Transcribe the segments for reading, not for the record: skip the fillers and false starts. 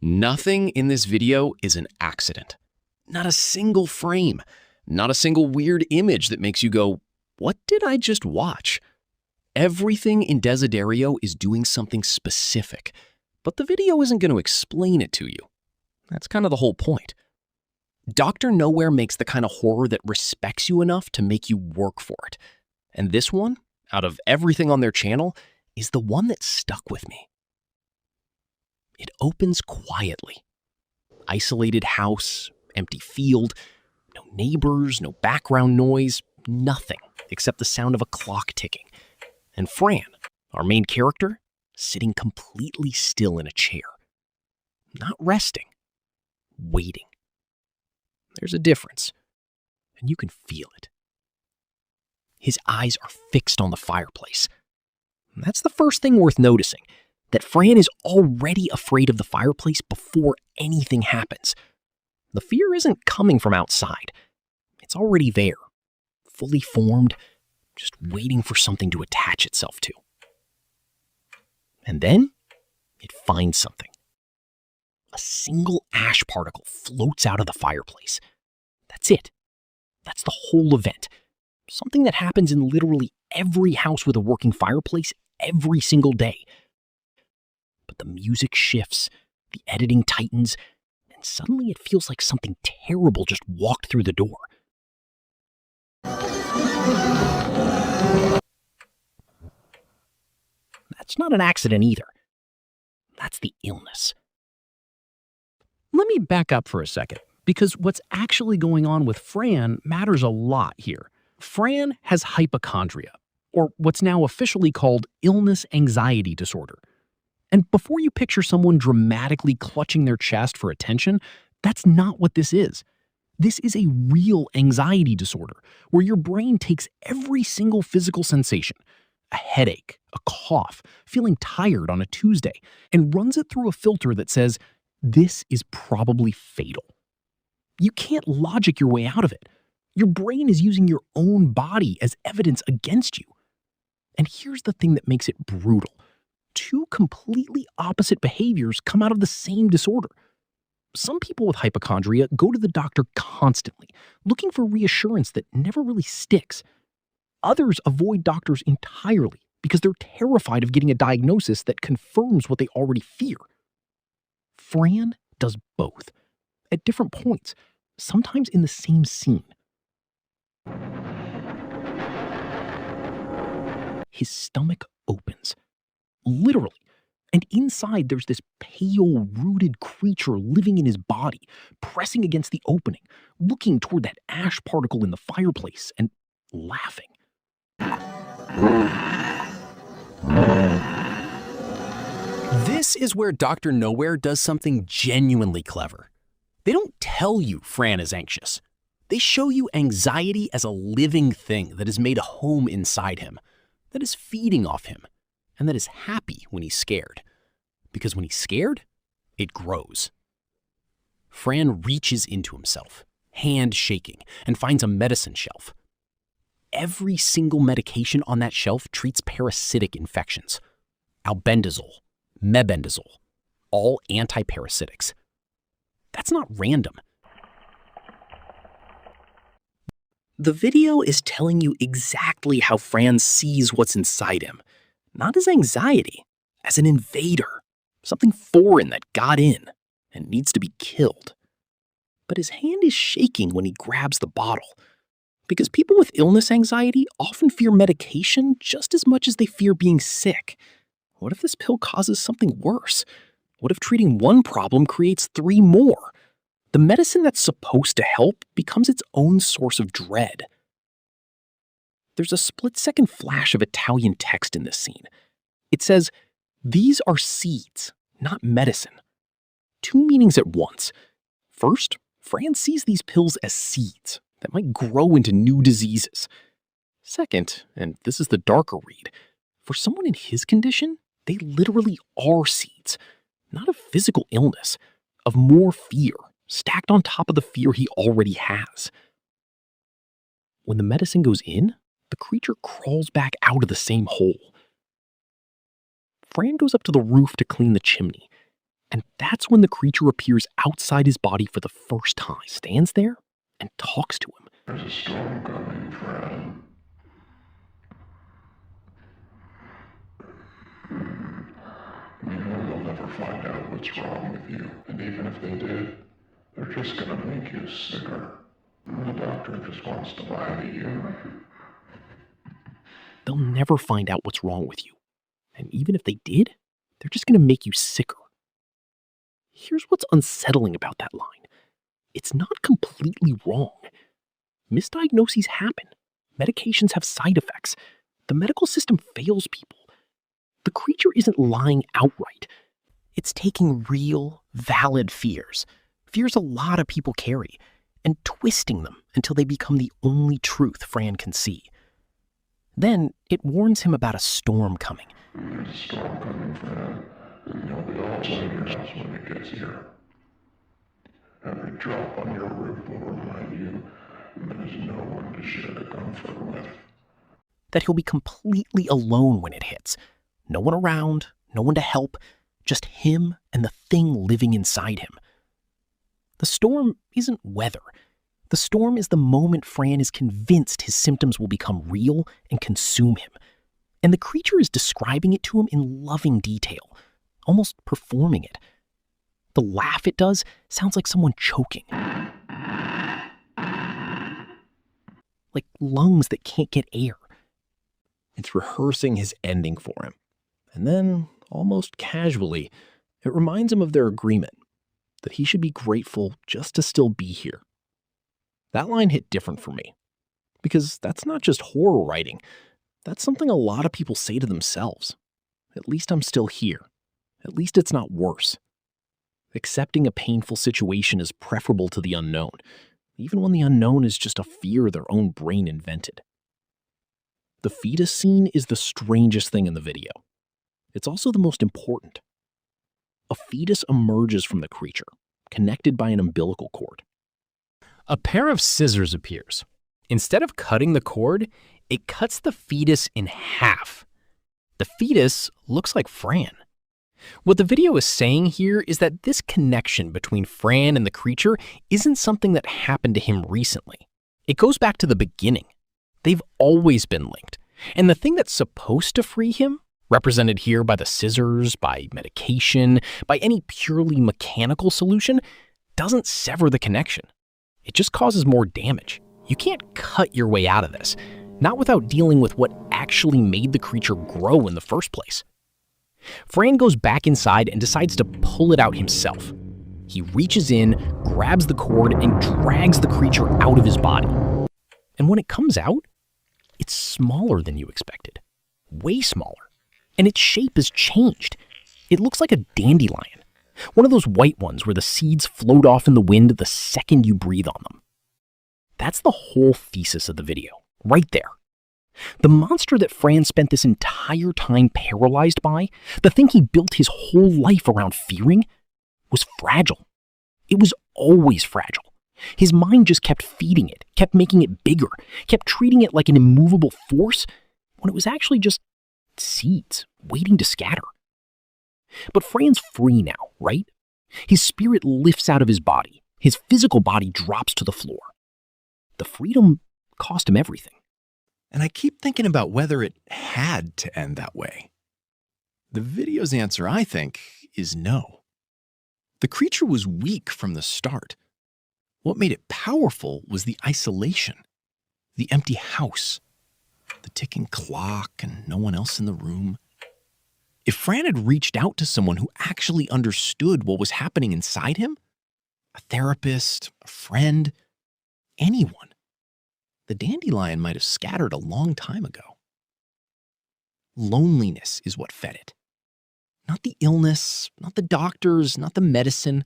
Nothing in this video is an accident. Not a single frame. Not a single weird image that makes you go, what did I just watch? Everything in Desiderio is doing something specific, but the video isn't going to explain it to you. That's kind of the whole point. Doctor Nowhere makes the kind of horror that respects you enough to make you work for it. And this one, out of everything on their channel, is the one that stuck with me. It opens quietly. Isolated house, empty field, no neighbors, no background noise, nothing except the sound of a clock ticking. And Fran, our main character, sitting completely still in a chair. Not resting, waiting. There's a difference, and you can feel it. His eyes are fixed on the fireplace. And that's the first thing worth noticing, that Fran is already afraid of the fireplace before anything happens. The fear isn't coming from outside. It's already there, fully formed, just waiting for something to attach itself to. And then it finds something. A single ash particle floats out of the fireplace. That's it. That's the whole event. Something that happens in literally every house with a working fireplace every single day. But the music shifts, the editing tightens, and suddenly it feels like something terrible just walked through the door. That's not an accident either. That's the illness. Let me back up for a second, because what's actually going on with Fran matters a lot here. Fran has hypochondria, or what's now officially called illness anxiety disorder. And before you picture someone dramatically clutching their chest for attention, that's not what this is. This is a real anxiety disorder, where your brain takes every single physical sensation, a headache, a cough, feeling tired on a Tuesday, and runs it through a filter that says, this is probably fatal. You can't logic your way out of it. Your brain is using your own body as evidence against you. And here's the thing that makes it brutal. Two completely opposite behaviors come out of the same disorder. Some people with hypochondria go to the doctor constantly, looking for reassurance that never really sticks. Others avoid doctors entirely because they're terrified of getting a diagnosis that confirms what they already fear. Fran does both, at different points, sometimes in the same scene. His stomach opens, literally, and inside there's this pale, rooted creature living in his body, pressing against the opening, looking toward that ash particle in the fireplace and laughing. This is where Doctor Nowhere does something genuinely clever. They don't tell you Fran is anxious. They show you anxiety as a living thing that has made a home inside him, that is feeding off him, and that is happy when he's scared. Because when he's scared, it grows. Fran reaches into himself, hand shaking, and finds a medicine shelf. Every single medication on that shelf treats parasitic infections. Albendazole, mebendazole, all antiparasitics. That's not random. The video is telling you exactly how Fran sees what's inside him, not as anxiety, as an invader, something foreign that got in and needs to be killed. But his hand is shaking when he grabs the bottle, because people with illness anxiety often fear medication just as much as they fear being sick. What if this pill causes something worse? What if treating one problem creates 3 more? The medicine that's supposed to help becomes its own source of dread. There's a split-second flash of Italian text in this scene. It says, "These are seeds, not medicine." 2 meanings at once. First, Fran sees these pills as seeds that might grow into new diseases. Second, and this is the darker read, for someone in his condition, they literally are seeds, not of physical illness, of more fear, stacked on top of the fear he already has. When the medicine goes in, the creature crawls back out of the same hole. Fran goes up to the roof to clean the chimney. And that's when the creature appears outside his body for the first time, stands there, and talks to him. There's a storm coming, friend. You know they'll never find out what's wrong with you. And even if they did, they're just gonna make you sicker. And the doctor just wants to lie to you. They'll never find out what's wrong with you. And even if they did, they're just going to make you sicker. Here's what's unsettling about that line. It's not completely wrong. Misdiagnoses happen. Medications have side effects. The medical system fails people. The creature isn't lying outright. It's taking real, valid fears a lot of people carry, and twisting them until they become the only truth Fran can see. Then it warns him about a storm coming. There's a storm coming, Fran, and you'll be all in your house when it gets here. Every drop on your roof will remind you there's no one to share the comfort with. That he'll be completely alone when it hits. No one around, no one to help, just him and the thing living inside him. The storm isn't weather. The storm is the moment Fran is convinced his symptoms will become real and consume him. And the creature is describing it to him in loving detail, almost performing it. The laugh it does sounds like someone choking. Like lungs that can't get air. It's rehearsing his ending for him. And then, almost casually, it reminds him of their agreement, that he should be grateful just to still be here. That line hit different for me, because that's not just horror writing. That's something a lot of people say to themselves. At least I'm still here. At least it's not worse. Accepting a painful situation is preferable to the unknown, even when the unknown is just a fear their own brain invented. The fetus scene is the strangest thing in the video. It's also the most important. A fetus emerges from the creature, connected by an umbilical cord. A pair of scissors appears. Instead of cutting the cord, it cuts the fetus in half. The fetus looks like Fran. What the video is saying here is that this connection between Fran and the creature isn't something that happened to him recently. It goes back to the beginning. They've always been linked. And the thing that's supposed to free him, represented here by the scissors, by medication, by any purely mechanical solution, doesn't sever the connection. It just causes more damage. You can't cut your way out of this, not without dealing with what actually made the creature grow in the first place. Fran goes back inside and decides to pull it out himself. He reaches in, grabs the cord, and drags the creature out of his body. And when it comes out, it's smaller than you expected. Way smaller. And its shape has changed. It looks like a dandelion. One of those white ones where the seeds float off in the wind the second you breathe on them. That's the whole thesis of the video, right there. The monster that Fran spent this entire time paralyzed by, the thing he built his whole life around fearing, was fragile. It was always fragile. His mind just kept feeding it, kept making it bigger, kept treating it like an immovable force, when it was actually just seeds waiting to scatter. But Fran's free now, right? His spirit lifts out of his body. His physical body drops to the floor. The freedom cost him everything. And I keep thinking about whether it had to end that way. The video's answer, I think, is no. The creature was weak from the start. What made it powerful was the isolation, the empty house, the ticking clock, and no one else in the room. If Fran had reached out to someone who actually understood what was happening inside him, a therapist, a friend, anyone, the dandelion might have scattered a long time ago. Loneliness is what fed it. Not the illness, not the doctors, not the medicine,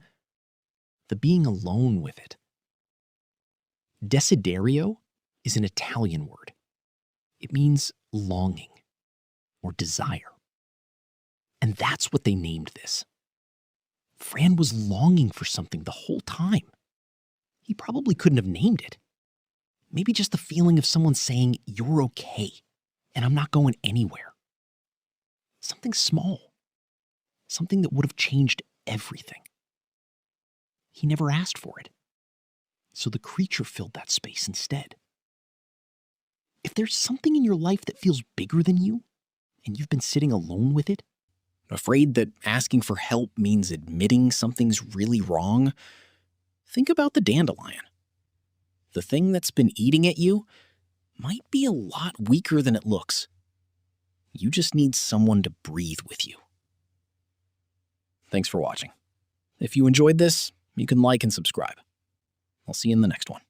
the being alone with it. Desiderio is an Italian word. It means longing or desire. And that's what they named this. Fran was longing for something the whole time. He probably couldn't have named it. Maybe just the feeling of someone saying, "You're okay, and I'm not going anywhere." Something small. Something that would have changed everything. He never asked for it. So the creature filled that space instead. If there's something in your life that feels bigger than you, and you've been sitting alone with it, afraid that asking for help means admitting something's really wrong, think about the dandelion. The thing that's been eating at you might be a lot weaker than it looks. You just need someone to breathe with you. Thanks for watching. If you enjoyed this, you can like and subscribe. I'll see you in the next one.